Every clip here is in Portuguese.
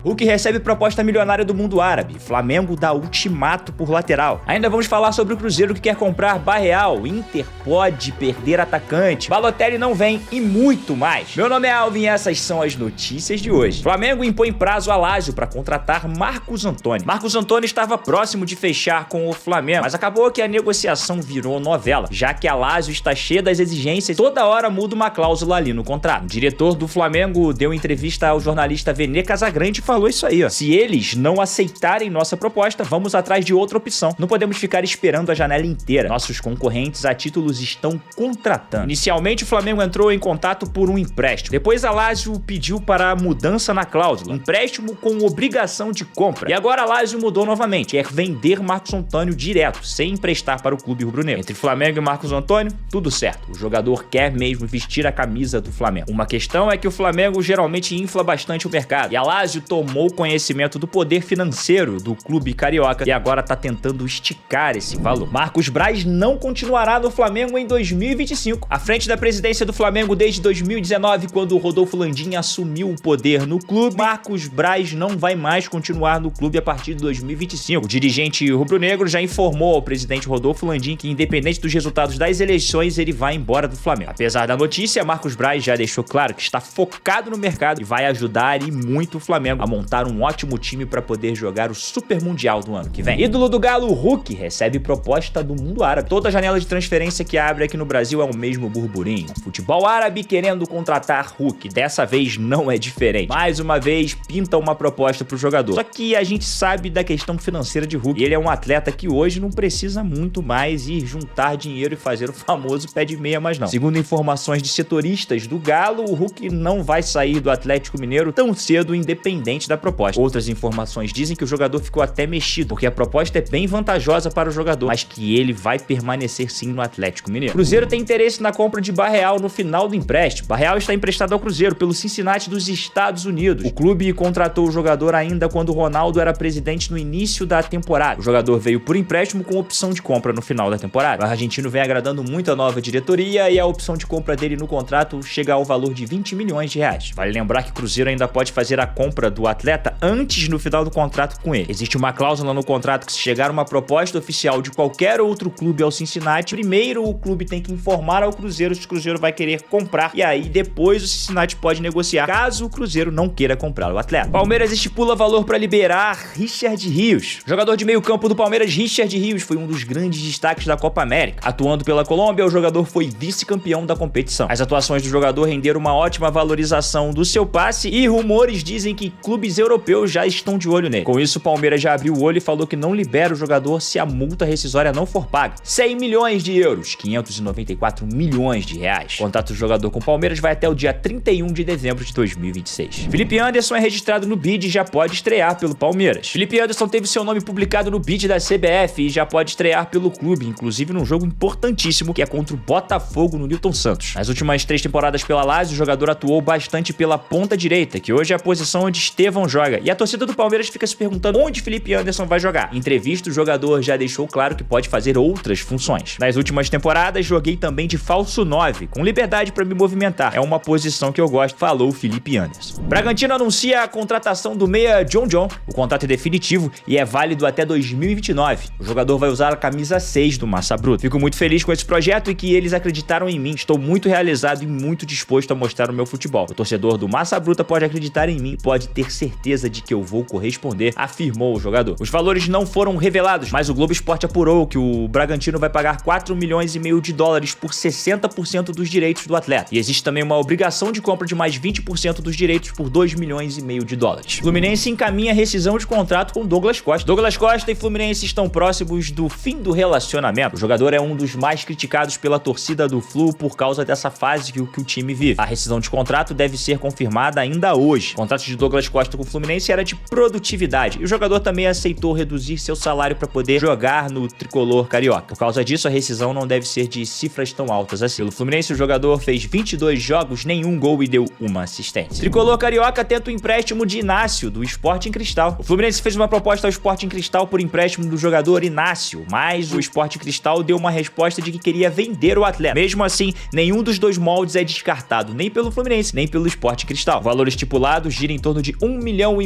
Hulk recebe proposta milionária do mundo árabe. Flamengo dá ultimato por lateral. Ainda vamos falar sobre o Cruzeiro que quer comprar Barreal. Inter pode perder atacante. Balotelli não vem e muito mais. Meu nome é Alvin e essas são as notícias de hoje. Flamengo impõe prazo a Lazio para contratar Marcos Antônio. Marcos Antônio estava próximo de fechar com o Flamengo, mas acabou que a negociação virou novela, já que a Lazio está cheia das exigências. Toda hora muda uma cláusula ali no contrato. O diretor do Flamengo deu entrevista ao jornalista Vene Casagrande falou isso aí, ó. Se eles não aceitarem nossa proposta, vamos atrás de outra opção. Não podemos ficar esperando a janela inteira. Nossos concorrentes a títulos estão contratando. Inicialmente, o Flamengo entrou em contato por um empréstimo. Depois, a Lazio pediu para a mudança na cláusula. Empréstimo com obrigação de compra. E agora a Lazio mudou novamente. Quer vender Marcos Antônio direto, sem emprestar para o clube rubro-negro. Entre Flamengo e Marcos Antônio, tudo certo. O jogador quer mesmo vestir a camisa do Flamengo. Uma questão é que o Flamengo geralmente infla bastante o mercado. E a Lazio tomou conhecimento do poder financeiro do clube carioca e agora tá tentando esticar esse valor. Marcos Braz não continuará no Flamengo em 2025. À frente da presidência do Flamengo desde 2019, quando o Rodolfo Landim assumiu o poder no clube, Marcos Braz não vai mais continuar no clube a partir de 2025. O dirigente rubro-negro já informou ao presidente Rodolfo Landim que, independente dos resultados das eleições, ele vai embora do Flamengo. Apesar da notícia, Marcos Braz já deixou claro que está focado no mercado e vai ajudar e muito o Flamengo a montar um ótimo time para poder jogar o Super Mundial do ano que vem. Ídolo do Galo, Hulk, recebe proposta do mundo árabe. Toda janela de transferência que abre aqui no Brasil é o mesmo burburinho. Futebol árabe querendo contratar Hulk. Dessa vez não é diferente. Mais uma vez, pinta uma proposta pro jogador. Só que a gente sabe da questão financeira de Hulk. Ele é um atleta que hoje não precisa muito mais ir juntar dinheiro e fazer o famoso pé de meia, mas não. Segundo informações de setoristas do Galo, o Hulk não vai sair do Atlético Mineiro tão cedo, independente da proposta. Outras informações dizem que o jogador ficou até mexido, porque a proposta é bem vantajosa para o jogador, mas que ele vai permanecer sim no Atlético Mineiro. O Cruzeiro tem interesse na compra de Barreal no final do empréstimo. Barreal está emprestado ao Cruzeiro pelo Cincinnati dos Estados Unidos. O clube contratou o jogador ainda quando o Ronaldo era presidente no início da temporada. O jogador veio por empréstimo com opção de compra no final da temporada. O argentino vem agradando muito a nova diretoria e a opção de compra dele no contrato chega ao valor de 20 milhões de reais. Vale lembrar que o Cruzeiro ainda pode fazer a compra do atleta antes no final do contrato com ele. Existe uma cláusula no contrato que, se chegar uma proposta oficial de qualquer outro clube ao Cincinnati, primeiro o clube tem que informar ao Cruzeiro se o Cruzeiro vai querer comprar, e aí depois o Cincinnati pode negociar caso o Cruzeiro não queira comprar o atleta. Palmeiras estipula valor para liberar Richard Rios. O jogador de meio campo do Palmeiras, Richard Rios, foi um dos grandes destaques da Copa América. Atuando pela Colômbia, o jogador foi vice-campeão da competição. As atuações do jogador renderam uma ótima valorização do seu passe e rumores dizem que clubes europeus já estão de olho nele. Com isso, o Palmeiras já abriu o olho e falou que não libera o jogador se a multa rescisória não for paga. 100 milhões de euros, 594 milhões de reais. O contrato do jogador com o Palmeiras vai até o dia 31 de dezembro de 2026. Felipe Anderson é registrado no BID e já pode estrear pelo Palmeiras. Felipe Anderson teve seu nome publicado no BID da CBF e já pode estrear pelo clube, inclusive num jogo importantíssimo que é contra o Botafogo no Newton Santos. Nas últimas 3 temporadas pela Lazio, o jogador atuou bastante pela ponta direita, que hoje é a posição onde Estevão joga, e a torcida do Palmeiras fica se perguntando onde Felipe Anderson vai jogar. Em entrevista, o jogador já deixou claro que pode fazer outras funções. Nas últimas temporadas, joguei também de falso 9, com liberdade para me movimentar. É uma posição que eu gosto, falou Felipe Anderson. Bragantino anuncia a contratação do meia John. O contrato é definitivo e é válido até 2029. O jogador vai usar a camisa 6 do Massa Bruta. Fico muito feliz com esse projeto e que eles acreditaram em mim. Estou muito realizado e muito disposto a mostrar o meu futebol. O torcedor do Massa Bruta pode acreditar em mim, pode ter certeza de que eu vou corresponder, afirmou o jogador. Os valores não foram revelados, mas o Globo Esporte apurou que o Bragantino vai pagar 4,5 milhões de dólares por 60% dos direitos do atleta. E existe também uma obrigação de compra de mais 20% dos direitos por 2,5 milhões de dólares. Fluminense encaminha rescisão de contrato com Douglas Costa. Douglas Costa e Fluminense estão próximos do fim do relacionamento. O jogador é um dos mais criticados pela torcida do Flu por causa dessa fase que o time vive. A rescisão de contrato deve ser confirmada ainda hoje. O contrato de Douglas Costa com o Fluminense era de produtividade e o jogador também aceitou reduzir seu salário para poder jogar no tricolor carioca. Por causa disso, a rescisão não deve ser de cifras tão altas assim. Pelo Fluminense, o jogador fez 22 jogos, nenhum gol e deu uma assistência. Tricolor carioca tenta o empréstimo de Inácio, do Sporting Cristal. O Fluminense fez uma proposta ao Sporting Cristal por empréstimo do jogador Inácio, mas o Sporting Cristal deu uma resposta de que queria vender o atleta. Mesmo assim, nenhum dos dois moldes é descartado, nem pelo Fluminense, nem pelo Sporting Cristal. O valor estipulado gira em torno de 1 $1,5 milhão,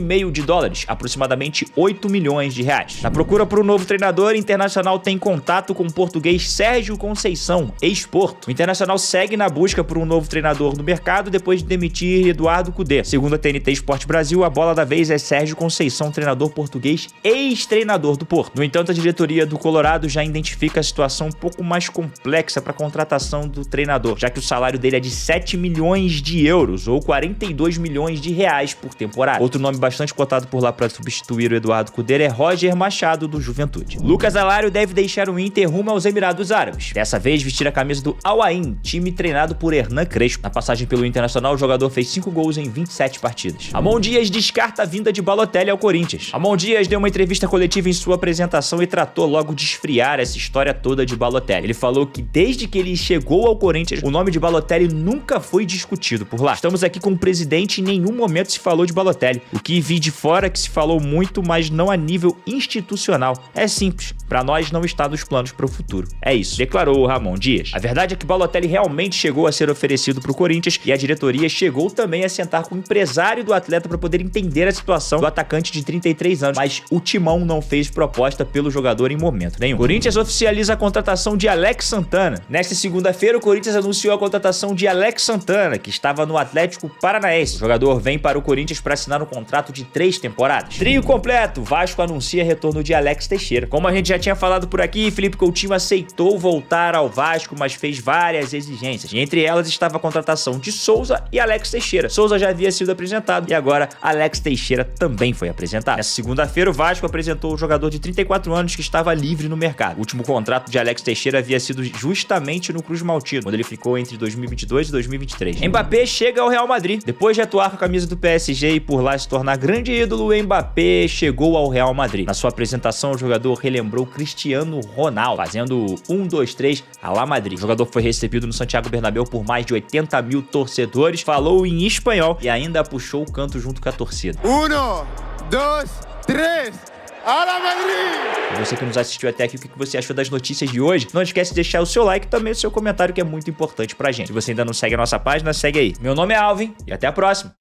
aproximadamente 8 milhões de reais. Na procura por um novo treinador, o Internacional tem contato com o português Sérgio Conceição, ex-Porto. O Internacional segue na busca por um novo treinador no mercado depois de demitir Eduardo Cudê. Segundo a TNT Esporte Brasil, a bola da vez é Sérgio Conceição, treinador português, ex-treinador do Porto. No entanto, a diretoria do Colorado já identifica a situação um pouco mais complexa para a contratação do treinador, já que o salário dele é de 7 milhões de euros, ou 42 milhões de reais por temporada. Outro nome bastante cotado por lá para substituir o Eduardo Cudê é Roger Machado, do Juventude. Lucas Alário deve deixar o Inter rumo aos Emirados Árabes. Dessa vez, vestir a camisa do Al Ain, time treinado por Hernan Crespo. Na passagem pelo Internacional, o jogador fez 5 gols em 27 partidas. Ramon Dias descarta a vinda de Balotelli ao Corinthians. Ramon Dias deu uma entrevista coletiva em sua apresentação e tratou logo de esfriar essa história toda de Balotelli. Ele falou que desde que ele chegou ao Corinthians, o nome de Balotelli nunca foi discutido por lá. Estamos aqui com o presidente e em nenhum momento se falou de Balotelli. O que vi de fora é que se falou muito, mas não a nível institucional. É simples, para nós não está nos planos para o futuro. É isso, declarou o Ramon Dias. A verdade é que Balotelli realmente chegou a ser oferecido para o Corinthians e a diretoria chegou também a sentar com o empresário do atleta para poder entender a situação do atacante de 33 anos, mas o Timão não fez proposta pelo jogador em momento nenhum. O Corinthians oficializa a contratação de Alex Santana. Nesta segunda-feira, o Corinthians anunciou a contratação de Alex Santana, que estava no Atlético Paranaense. O jogador vem para o Corinthians para assinar um contrato de 3 temporadas. Trio completo, Vasco anuncia retorno de Alex Teixeira. Como a gente já tinha falado por aqui, Felipe Coutinho aceitou voltar ao Vasco, mas fez várias exigências. E entre elas estava a contratação de Souza e Alex Teixeira. Souza já havia sido apresentado e agora Alex Teixeira também foi apresentado. Nessa segunda-feira, o Vasco apresentou o jogador de 34 anos que estava livre no mercado. O último contrato de Alex Teixeira havia sido justamente no Cruz Maltino, quando ele ficou entre 2022 e 2023. Mbappé chega ao Real Madrid. Depois de atuar com a camisa do PSG e por lá se tornar grande ídolo, o Mbappé chegou ao Real Madrid. Na sua apresentação, o jogador relembrou Cristiano Ronaldo, fazendo 1, 2, 3 à la Madrid. O jogador foi recebido no Santiago Bernabéu por mais de 80 mil torcedores, falou em espanhol e ainda puxou o canto junto com a torcida. 1, 2, 3... Ala Madrid! E você que nos assistiu até aqui, o que você achou das notícias de hoje? Não esquece de deixar o seu like e também o seu comentário, que é muito importante pra gente. Se você ainda não segue a nossa página, segue aí. Meu nome é Alvin e até a próxima!